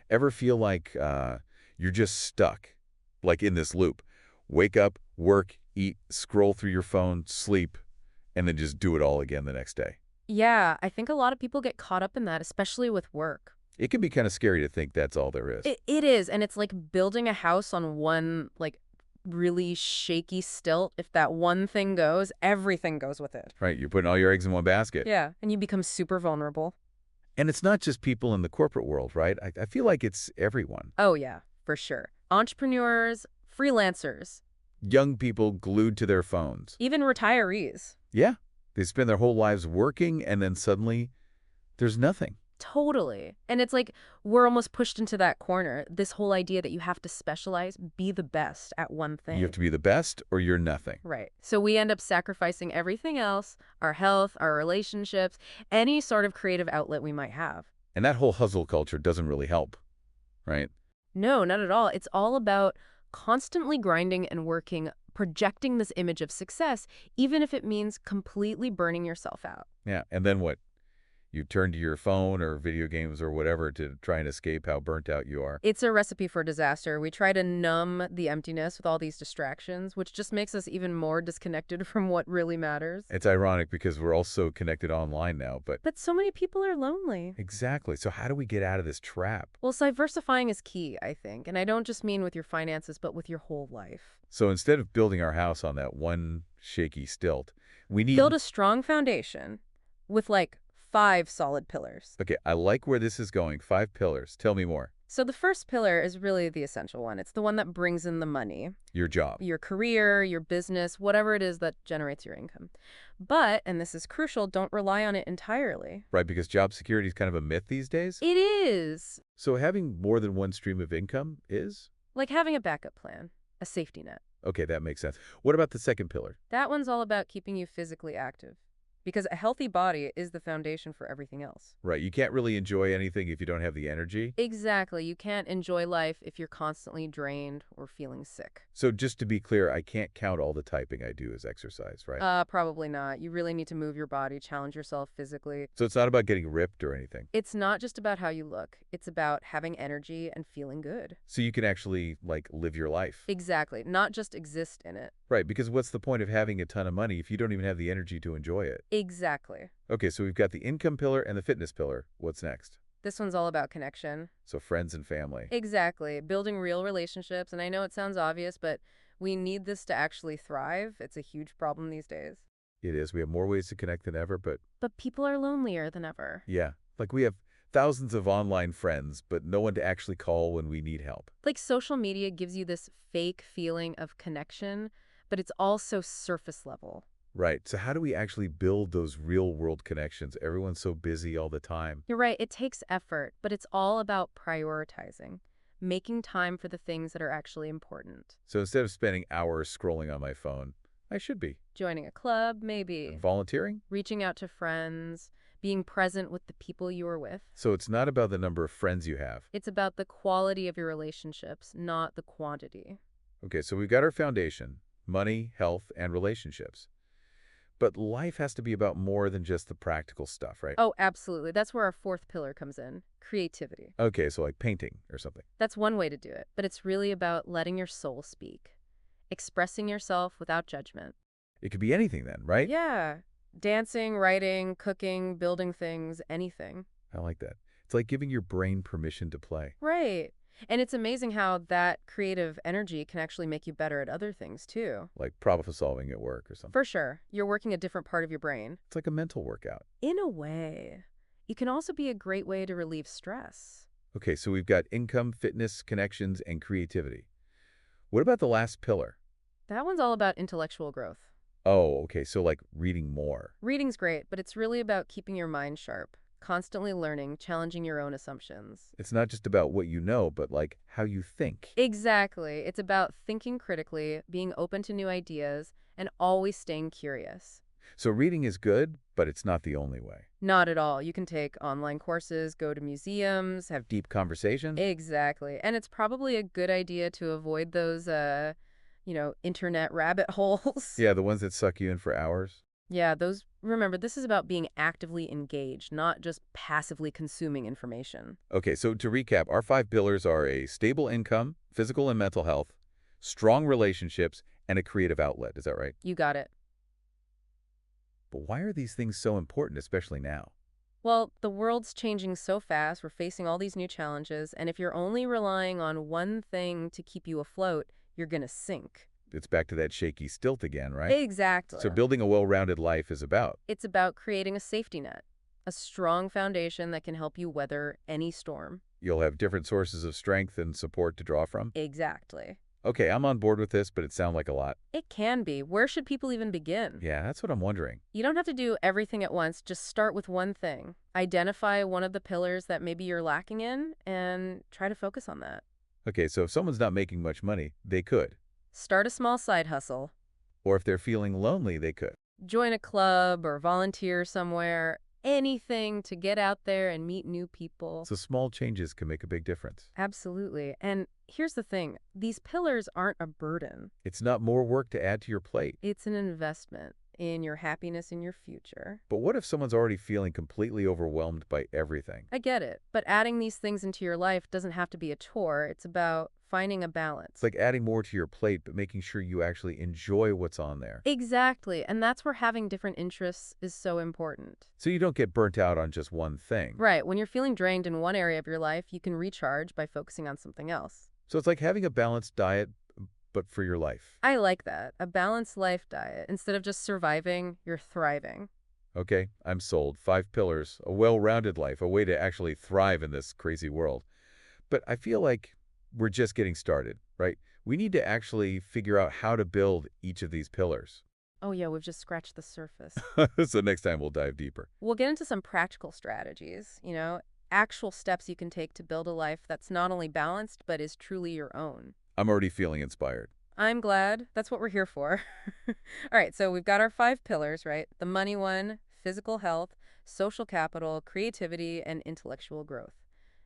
Ever feel like you're just stuck, like in this loop? Wake up, work, eat, scroll through your phone, sleep, and then just do it all again the next day. Yeah, I think a lot of people get caught up in that, especially with work. It can be kind of scary to think that's all there is. It is, and it's like building a house on one, like, really shaky stilt. If that one thing goes, everything goes with it. Right? You're putting all your eggs in one basket. Yeah, and you become super vulnerable. And it's not just people in the corporate world, right? I feel like it's everyone. Oh, yeah, for sure. Entrepreneurs, freelancers, Young people glued to their phones. even retirees. Yeah, they spend their whole lives working, and then suddenly there's nothing. Totally. And it's like we're almost pushed into that corner. This whole idea that you have to specialize, be the best at one You have thing. to be the best or you're nothing. Right. So we end up sacrificing everything else, our health, our relationships, any sort of creative outlet we might have. And that whole hustle culture doesn't really help, right? No, not at all. It's all about constantly grinding and working, projecting this image of success, even if it means completely burning yourself out. Yeah, and then what? You turn to your phone or video games or whatever to try and escape how burnt out you are. It's a recipe for disaster. We try to numb the emptiness with all these distractions, which just makes us even more disconnected from what really matters. It's ironic because we're all so connected online now, but But so many people are lonely. exactly. So how do we get out of this trap? Well, diversifying is key, I think. And I don't just mean with your finances, but with your whole life. So instead of building our house on that one shaky stilt, we need... Build a strong foundation with like 5 solid pillars. Okay, I like where this is going. 5 pillars. Tell me more. So the first pillar is really the essential one. It's the one that brings in the money, Your job. your career, your business, whatever it is that generates your income. But, and this is crucial, don't rely on it entirely. Right, because job security is kind of a myth these days. It is So having more than one stream of income is? like having a backup plan, a safety net. Okay, that makes sense. What about the second pillar? That one's all about keeping you physically active. Because a healthy body is the foundation for everything else. Right, you can't really enjoy anything if you don't have the energy. Exactly. You can't enjoy life if you're constantly drained or feeling sick. So just to be clear, I can't count all the typing I do as exercise, right? Probably not. You really need to move your body, challenge yourself physically. So it's not about getting ripped or anything. It's not just about how you look. It's about having energy and feeling good. So you can actually, like, live your life. Exactly. Not just exist in it. Right, because what's the point of having a ton of money if you don't even have the energy to enjoy it? Exactly. Okay, so we've got the income pillar and the fitness pillar. What's next? This one's all about connection. So friends and family. Exactly. Building real relationships. And I know it sounds obvious, but we need this to actually thrive. It's a huge problem these days. It is. We have more ways to connect than ever, but But people are lonelier than ever. yeah, like we have thousands of online friends, but no one to actually call when we need help. Like social media gives you this fake feeling of connection, but it's also surface level. Right. So how do we actually build those real world connections? Everyone's so busy all the time. You're right, it takes effort, but it's all about prioritizing, making time for the things that are actually important. So instead of spending hours scrolling on my phone, I should be. Joining a club, maybe. Volunteering? Reaching out to friends, being present with the people you are with. So it's not about the number of friends you have. It's about the quality of your relationships, not the quantity. Okay, so we've got our foundation, money, health, and relationships. But life has to be about more than just the practical stuff, right? Oh, absolutely. That's where our fourth pillar comes in, creativity. Okay, so like painting or something. That's one way to do it, but it's really about letting your soul speak, expressing yourself without judgment. It could be anything then, right? Yeah, dancing, writing, cooking, building things, anything. I like that. It's like giving your brain permission to play. Right. And it's amazing how that creative energy can actually make you better at other things, too. Like problem solving at work or something. For sure. You're working a different part of your brain. It's like a mental workout. In a way. It can also be a great way to relieve stress. Okay, so we've got income, fitness, connections, and creativity. What about the last pillar? That one's all about intellectual growth. Oh, okay, so like reading more. Reading's great, but it's really about keeping your mind sharp, constantly learning, challenging your own assumptions. It's not just about what you know, but like how you think. Exactly. It's about thinking critically, being open to new ideas, and always staying curious. So reading is good, but it's not the only way. Not at all. You can take online courses, go to museums, have... Deep conversation? Exactly. And it's probably a good idea to avoid those, internet rabbit holes. Yeah, the ones that suck you in for hours. Yeah, remember, this is about being actively engaged, not just passively consuming information. Okay, so to recap, our 5 pillars are a stable income, physical and mental health, strong relationships, and a creative outlet. Is that right? You got it. But why are these things so important, especially now? Well, the world's changing so fast, we're facing all these new challenges, and if you're only relying on one thing to keep you afloat, you're gonna sink. It's back to that shaky stilt again, right? Exactly. So building a well-rounded life is about. It's about creating a safety net, a strong foundation that can help you weather any storm. You'll have different sources of strength and support to draw from. Exactly. Okay, I'm on board with this, but it sounds like a lot. It can be. Where should people even begin? Yeah, that's what I'm wondering. You don't have to do everything at once. Just start with one thing. Identify one of the pillars that maybe you're lacking in and try to focus on that. Okay, so if someone's not making much money, they could. Start a small side hustle. Or if they're feeling lonely, they could. Join a club or volunteer somewhere. Anything to get out there and meet new people. So small changes can make a big difference. Absolutely. And here's the thing. These pillars aren't a burden. It's not more work to add to your plate. It's an investment in your happiness in your future. But what if someone's already feeling completely overwhelmed by everything? I get it. But adding these things into your life doesn't have to be a chore. It's about finding a balance. It's like adding more to your plate, but making sure you actually enjoy what's on there. Exactly. And that's where having different interests is so important. So you don't get burnt out on just one thing. Right. When you're feeling drained in one area of your life, you can recharge by focusing on something else. So it's like having a balanced diet, but for your life. I like that. A balanced life diet. Instead of just surviving, you're thriving. Okay, I'm sold. 5 pillars, a well-rounded life, a way to actually thrive in this crazy world. But I feel like we're just getting started, right? We need to actually figure out how to build each of these pillars. Oh, yeah, we've just scratched the surface. So next time we'll dive deeper. We'll get into some practical strategies, actual steps you can take to build a life that's not only balanced, but is truly your own. I'm already feeling inspired. I'm glad. That's what we're here for. All right, so we've got our 5 pillars, right? The money one, physical health, social capital, creativity, and intellectual growth.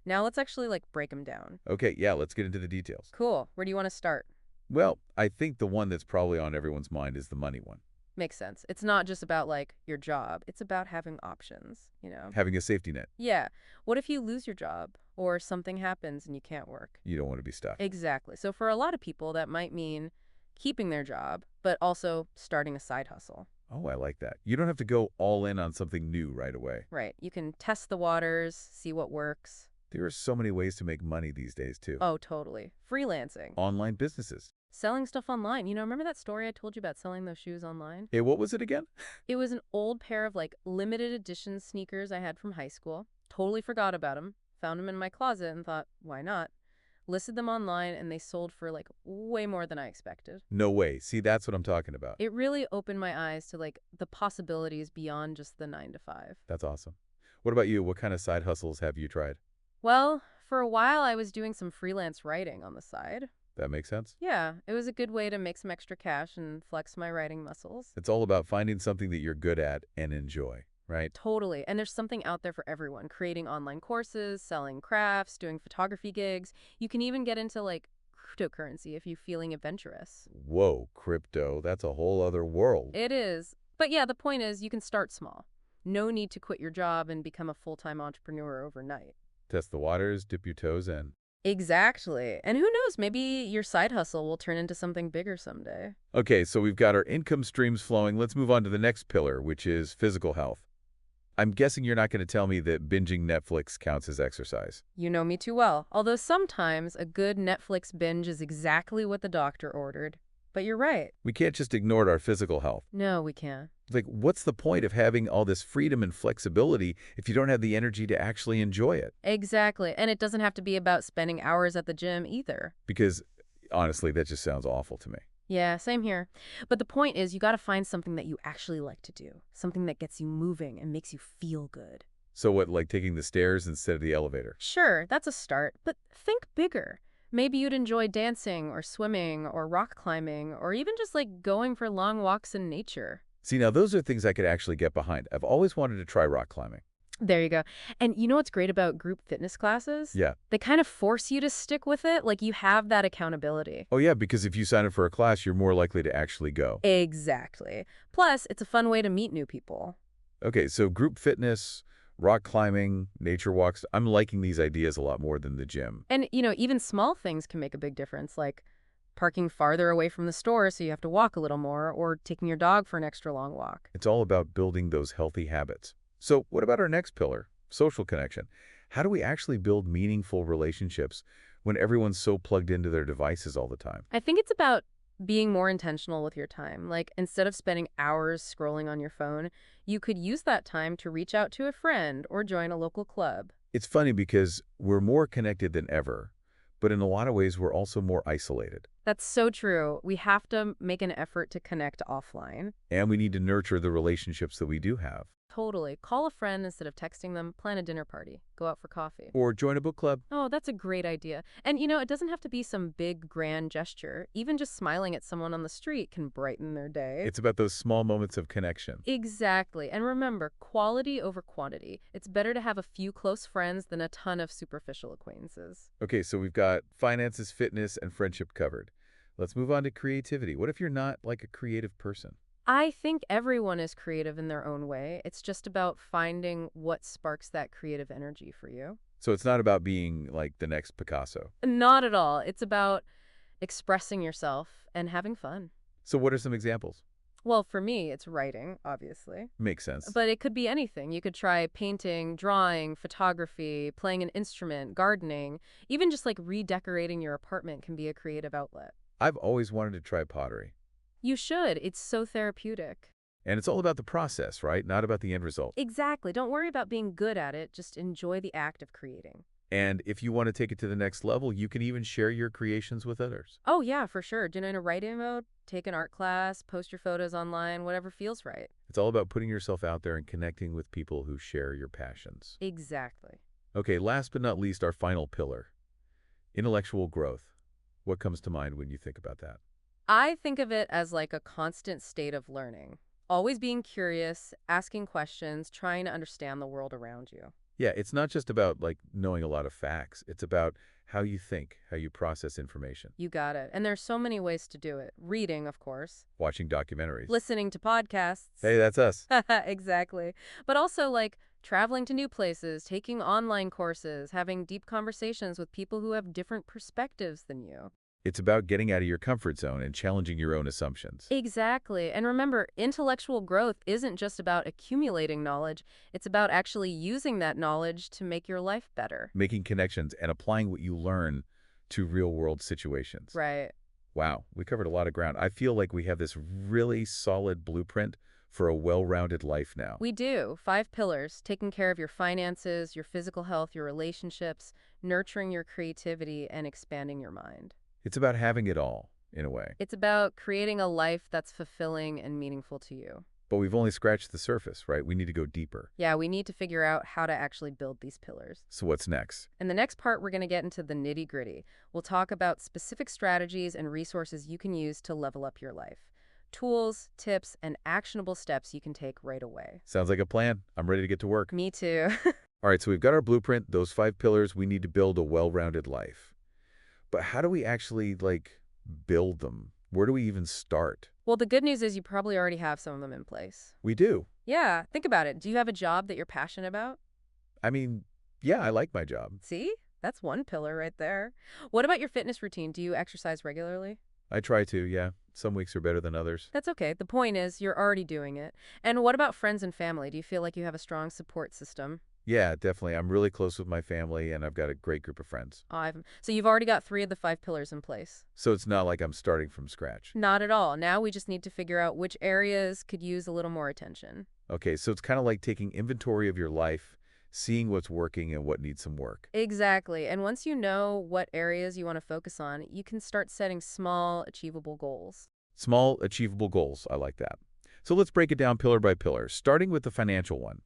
Now let's actually break them down. Okay, yeah, let's get into the details. Cool. Where do you want to start? Well, I think the one that's probably on everyone's mind is the money one. Makes sense. It's not just about your job. It's about having options. Having a safety net. Yeah. What if you lose your job or something happens and you can't work? You don't want to be stuck. Exactly. So for a lot of people, that might mean keeping their job, but also starting a side hustle. Oh, I like that. You don't have to go all in on something new right away. Right. You can test the waters, see what works. There are so many ways to make money these days, too. Oh, totally. Freelancing. Online businesses. Selling stuff online. Remember that story I told you about selling those shoes online? Hey, what was it again? It was an old pair of limited edition sneakers I had from high school. Totally forgot about them. Found them in my closet and thought, why not? Listed them online and they sold for way more than I expected. No way. See, that's what I'm talking about. It really opened my eyes to the possibilities beyond just the 9 to 5. That's awesome. What about you? What kind of side hustles have you tried? Well, for a while I was doing some freelance writing on the side. That makes sense. Yeah, it was a good way to make some extra cash and flex my writing muscles. It's all about finding something that you're good at and enjoy, right? Totally. And there's something out there for everyone. Creating online courses, selling crafts, doing photography gigs. You can even get into cryptocurrency if you're feeling adventurous. Whoa, crypto. That's a whole other world. It is. But yeah, the point is you can start small. No need to quit your job and become a full-time entrepreneur overnight. Test the waters, dip your toes in. Exactly. And who knows, maybe your side hustle will turn into something bigger someday. Okay, so we've got our income streams flowing. Let's move on to the next pillar, which is physical health. I'm guessing you're not going to tell me that binging Netflix counts as exercise. You know me too well. Although sometimes a good Netflix binge is exactly what the doctor ordered. But you're right. We can't just ignore our physical health. No, we can't. What's the point of having all this freedom and flexibility if you don't have the energy to actually enjoy it? Exactly. And it doesn't have to be about spending hours at the gym either. Because, honestly, that just sounds awful to me. Yeah, same here. But the point is, you got to find something that you actually like to do. Something that gets you moving and makes you feel good. So what, like taking the stairs instead of the elevator? Sure, that's a start. But think bigger. Maybe you'd enjoy dancing or swimming or rock climbing or even just going for long walks in nature. See, now those are things I could actually get behind. I've always wanted to try rock climbing. There you go. And you know what's great about group fitness classes? Yeah. They kind of force you to stick with it, like you have that accountability. Oh, yeah, because if you sign up for a class, you're more likely to actually go. Exactly. Plus, it's a fun way to meet new people. Okay, so group fitness, rock climbing, nature walks, I'm liking these ideas a lot more than the gym. And, even small things can make a big difference, like parking farther away from the store so you have to walk a little more, or taking your dog for an extra long walk. It's all about building those healthy habits. So what about our next pillar, social connection? How do we actually build meaningful relationships when everyone's so plugged into their devices all the time? I think it's about being more intentional with your time. Like, instead of spending hours scrolling on your phone, you could use that time to reach out to a friend or join a local club. It's funny because we're more connected than ever, but in a lot of ways we're also more isolated. That's so true. We have to make an effort to connect offline. And we need to nurture the relationships that we do have. Totally. Call a friend instead of texting them, plan a dinner party, go out for coffee. Or join a book club. Oh, that's a great idea. And it doesn't have to be some big, grand gesture. Even just smiling at someone on the street can brighten their day. It's about those small moments of connection. Exactly. And remember, quality over quantity. It's better to have a few close friends than a ton of superficial acquaintances. Okay, so we've got finances, fitness, and friendship covered. Let's move on to creativity. What if you're not like a creative person? I think everyone is creative in their own way. It's just about finding what sparks that creative energy for you. So it's not about being like the next Picasso. Not at all. It's about expressing yourself and having fun. So what are some examples? Well, for me, it's writing, obviously. Makes sense. But it could be anything. You could try painting, drawing, photography, playing an instrument, gardening. Even just like redecorating your apartment can be a creative outlet. I've always wanted to try pottery. You should. It's so therapeutic. And it's all about the process, right? Not about the end result. Exactly. Don't worry about being good at it. Just enjoy the act of creating. And if you want to take it to the next level, you can even share your creations with others. Oh, yeah, for sure. Do in a writing mode, take an art class, post your photos online, whatever feels right. It's all about putting yourself out there and connecting with people who share your passions. Exactly. Okay, last but not least, our final pillar, intellectual growth. What comes to mind when you think about that? I think of it as like a constant state of learning. Always being curious, asking questions, trying to understand the world around you. Yeah, it's not just about like knowing a lot of facts. It's about how you think, how you process information, You got it. And there's so many ways to do it. Reading, of course. watching documentaries. Listening to podcasts. Hey, that's us. Exactly. But also like traveling to new places, taking online courses, having deep conversations with people who have different perspectives than you. It's about getting out of your comfort zone and challenging your own assumptions. Exactly. And remember, intellectual growth isn't just about accumulating knowledge, it's about actually using that knowledge to make your life better. Making connections and applying what you learn to real-world situations. Right. Wow, we covered a lot of ground. I feel like we have this really solid blueprint for a well-rounded life now. We do. 5 pillars: taking care of your finances, your physical health, your relationships, nurturing your creativity, and expanding your mind. It's about having it all, in a way. It's about creating a life that's fulfilling and meaningful to you. But we've only scratched the surface, right? We need to go deeper. Yeah, we need to figure out how to actually build these pillars. So what's next? In the next part, we're going to get into the nitty-gritty. We'll talk about specific strategies and resources you can use to level up your life. Tools, tips, and actionable steps you can take right away. Sounds like a plan. I'm ready to get to work. Me too. All right, so we've got our blueprint, those 5 pillars. We need to build a well-rounded life. But how do we actually, build them? Where do we even start? Well, the good news is you probably already have some of them in place. We do. Yeah, think about it. Do you have a job that you're passionate about? I mean, yeah, I like my job. See? That's one pillar right there. What about your fitness routine? Do you exercise regularly? I try to, yeah. Some weeks are better than others. That's okay. The point is, you're already doing it. And what about friends and family? Do you feel like you have a strong support system? Yeah, definitely. I'm really close with my family, and I've got a great group of friends. So you've already got 3 of the 5 pillars in place. So it's not like I'm starting from scratch. Not at all. Now we just need to figure out which areas could use a little more attention. Okay, so it's kind of like taking inventory of your life, seeing what's working and what needs some work. Exactly. And once you know what areas you want to focus on, you can start setting small, achievable goals. Small, achievable goals. I like that. So let's break it down pillar by pillar, starting with the financial one.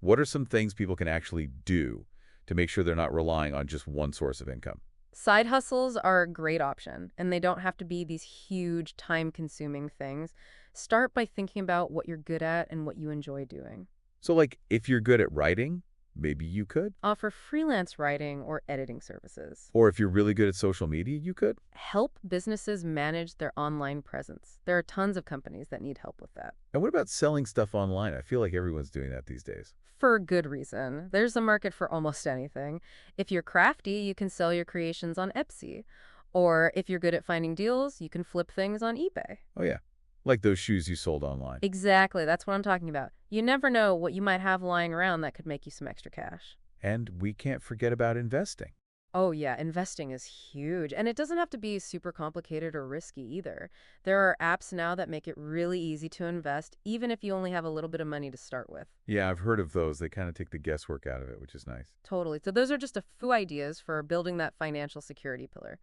What are some things people can actually do to make sure they're not relying on just one source of income? Side hustles are a great option, and they don't have to be these huge, time-consuming things. Start by thinking about what you're good at and what you enjoy doing. So if you're good at writing, Maybe you could. Offer freelance writing or editing services. Or if you're really good at social media, you could. Help businesses manage their online presence. There are tons of companies that need help with that. And what about selling stuff online? I feel like everyone's doing that these days. For good reason. There's a market for almost anything. If you're crafty, you can sell your creations on Etsy. Or if you're good at finding deals, you can flip things on eBay. Oh, yeah. Like those shoes you sold online. Exactly, that's what I'm talking about. You never know what you might have lying around that could make you some extra cash. And we can't forget about investing. Oh, yeah, investing is huge. And it doesn't have to be super complicated or risky either. There are apps now that make it really easy to invest, even if you only have a little bit of money to start with. Yeah, I've heard of those. They kind of take the guesswork out of it, which is nice. Totally. So, those are just a few ideas for building that financial security pillar.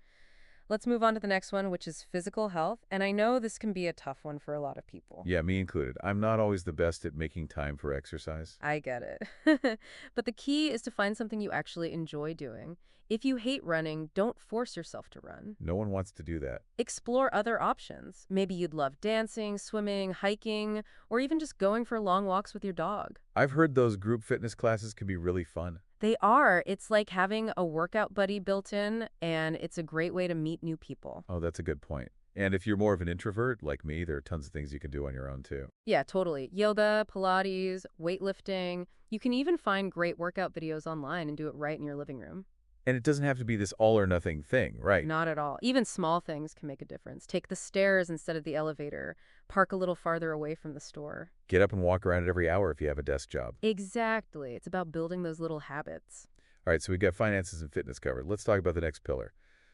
Let's move on to the next one, which is physical health. And I know this can be a tough one for a lot of people. Yeah, me included. I'm not always the best at making time for exercise. I get it. But the key is to find something you actually enjoy doing. If you hate running, don't force yourself to run. No one wants to do that. Explore other options. Maybe you'd love dancing, swimming, hiking, or even just going for long walks with your dog. I've heard those group fitness classes can be really fun. They are. It's like having a workout buddy built in, and it's a great way to meet new people. Oh, that's a good point. And if you're more of an introvert like me, there are tons of things you can do on your own too. Yeah, totally. Yoga, Pilates, weightlifting. You can even find great workout videos online and do it right in your living room. And it doesn't have to be this all or nothing thing, right? Not at all. Even small things can make a difference. Take the stairs instead of the elevator. Park a little farther away from the store. Get up and walk around it every hour if you have a desk job. Exactly. It's about building those little habits. All right, so we've got finances and fitness covered. Let's talk about the next pillar,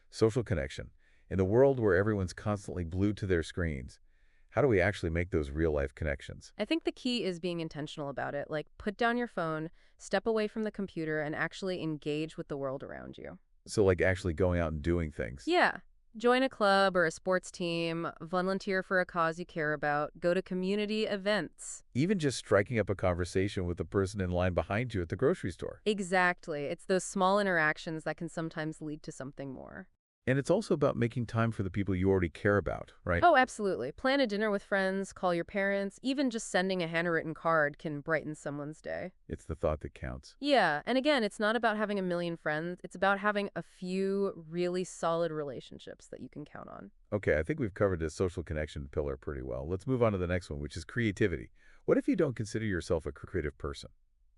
social connection. In the world where everyone's constantly glued to their screens, how do we actually make those real-life connections? I think the key is being intentional about it. Like, put down your phone, step away from the computer, and actually engage with the world around you. So like actually going out and doing things. Yeah. Join a club or a sports team, volunteer for a cause you care about, go to community events. Even just striking up a conversation with the person in line behind you at the grocery store. Exactly. It's those small interactions that can sometimes lead to something more. And it's also about making time for the people you already care about, right? Oh, absolutely. Plan a dinner with friends, call your parents, even just sending a handwritten card can brighten someone's day. It's the thought that counts. Yeah, and again, it's not about having a million friends. It's about having a few really solid relationships that you can count on. Okay, I think we've covered this social connection pillar pretty well. Let's move on to the next one, which is creativity. What if you don't consider yourself a creative person?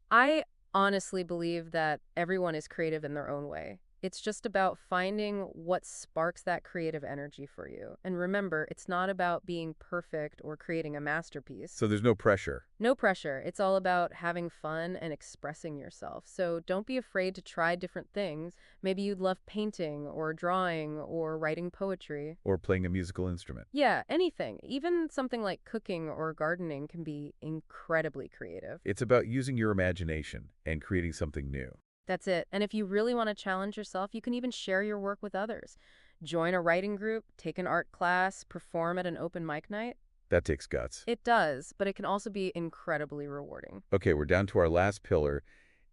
I honestly believe that everyone is creative in their own way. It's just about finding what sparks that creative energy for you. And remember, it's not about being perfect or creating a masterpiece. So there's no pressure. No pressure. It's all about having fun and expressing yourself. So don't be afraid to try different things. Maybe you'd love painting or drawing or writing poetry. Or playing a musical instrument. Yeah, anything. Even something like cooking or gardening can be incredibly creative. It's about using your imagination and creating something new. That's it. And if you really want to challenge yourself, you can even share your work with others. Join a writing group, take an art class, perform at an open mic night. That takes guts. It does, but it can also be incredibly rewarding. Okay, we're down to our last pillar,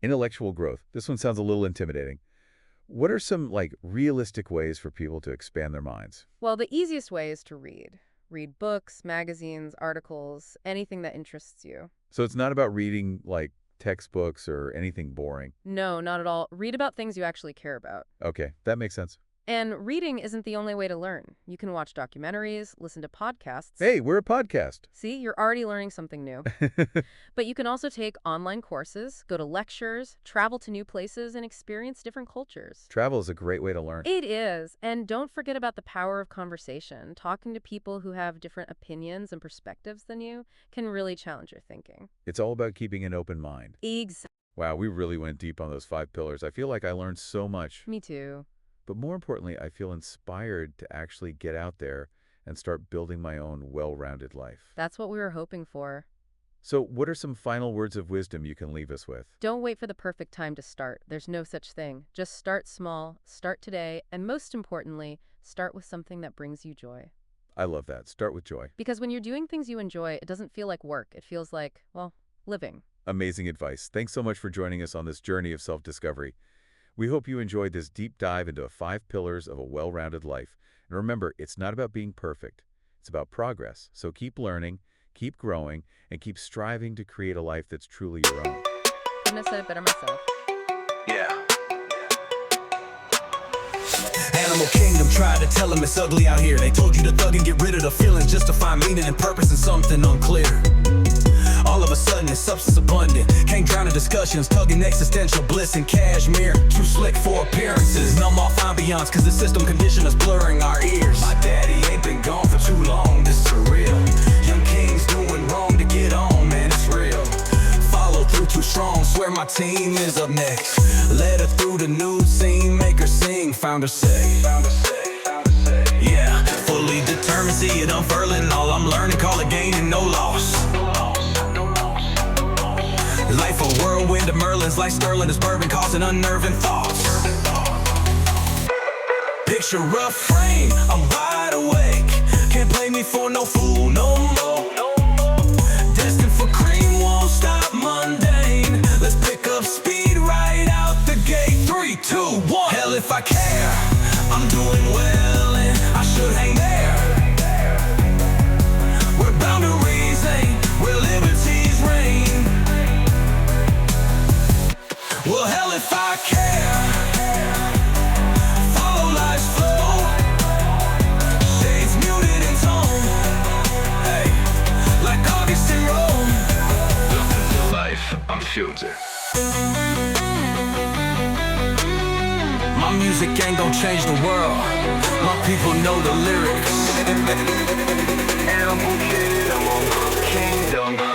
intellectual growth. This one sounds a little intimidating. What are some, realistic ways for people to expand their minds? Well, the easiest way is to read. Read books, magazines, articles, anything that interests you. So it's not about reading, textbooks or anything boring. No, not at all. Read about things you actually care about. Okay, that makes sense. And reading isn't the only way to learn. You can watch documentaries, listen to podcasts. Hey, we're a podcast. See, you're already learning something new. But you can also take online courses, go to lectures, travel to new places, and experience different cultures. Travel is a great way to learn. It is. And don't forget about the power of conversation. Talking to people who have different opinions and perspectives than you can really challenge your thinking. It's all about keeping an open mind. Exactly. Wow, we really went deep on those 5 pillars. I feel like I learned so much. Me too. But more importantly, I feel inspired to actually get out there and start building my own well-rounded life. That's what we were hoping for. So what are some final words of wisdom you can leave us with? Don't wait for the perfect time to start. There's no such thing. Just start small, start today, and most importantly, start with something that brings you joy. I love that. Start with joy. Because when you're doing things you enjoy, it doesn't feel like work. It feels like, well, living. Amazing advice. Thanks so much for joining us on this journey of self-discovery. We hope you enjoyed this deep dive into 5 pillars of a well-rounded life. And remember, it's not about being perfect. It's about progress. So keep learning, keep growing, and keep striving to create a life that's truly your own. couldn't have said it better myself. Yeah. Animal kingdom tried to tell them it's ugly out here. They told you to thug and get rid of the feelings just to find meaning and purpose in something unclear. All of a sudden it's substance abundant. Can't drown in discussions, tugging existential bliss in cashmere. Too slick for appearances, numb off ambiance, cause the system condition is blurring our ears. My daddy ain't been gone for too long, this is surreal. Young kings doing wrong to get on, man, it's real. Follow through too strong, swear my team is up next. Led her through the nude scene, make her sing, found her say. Yeah, fully determined, see it unfurling. All I'm learning, call it gain and no loss. Life a whirlwind of Merlins, like Sterling is bourbon, causing unnerving thoughts. Picture a frame, I'm wide awake. Can't play me for no fool no more. Destined for cream, won't stop mundane. Let's pick up speed right out the gate. 3, 2, 1. Hell if I care, I'm doing well and I should hang there. Where boundaries ain't, where liberties reign. Well, hell if I care. Follow life's flow. Shades muted in tone. Hey, like August in Rome. Welcome to life, I'm Future. My music ain't gon' change the world. My people know the lyrics. Animal kingdom, kingdom.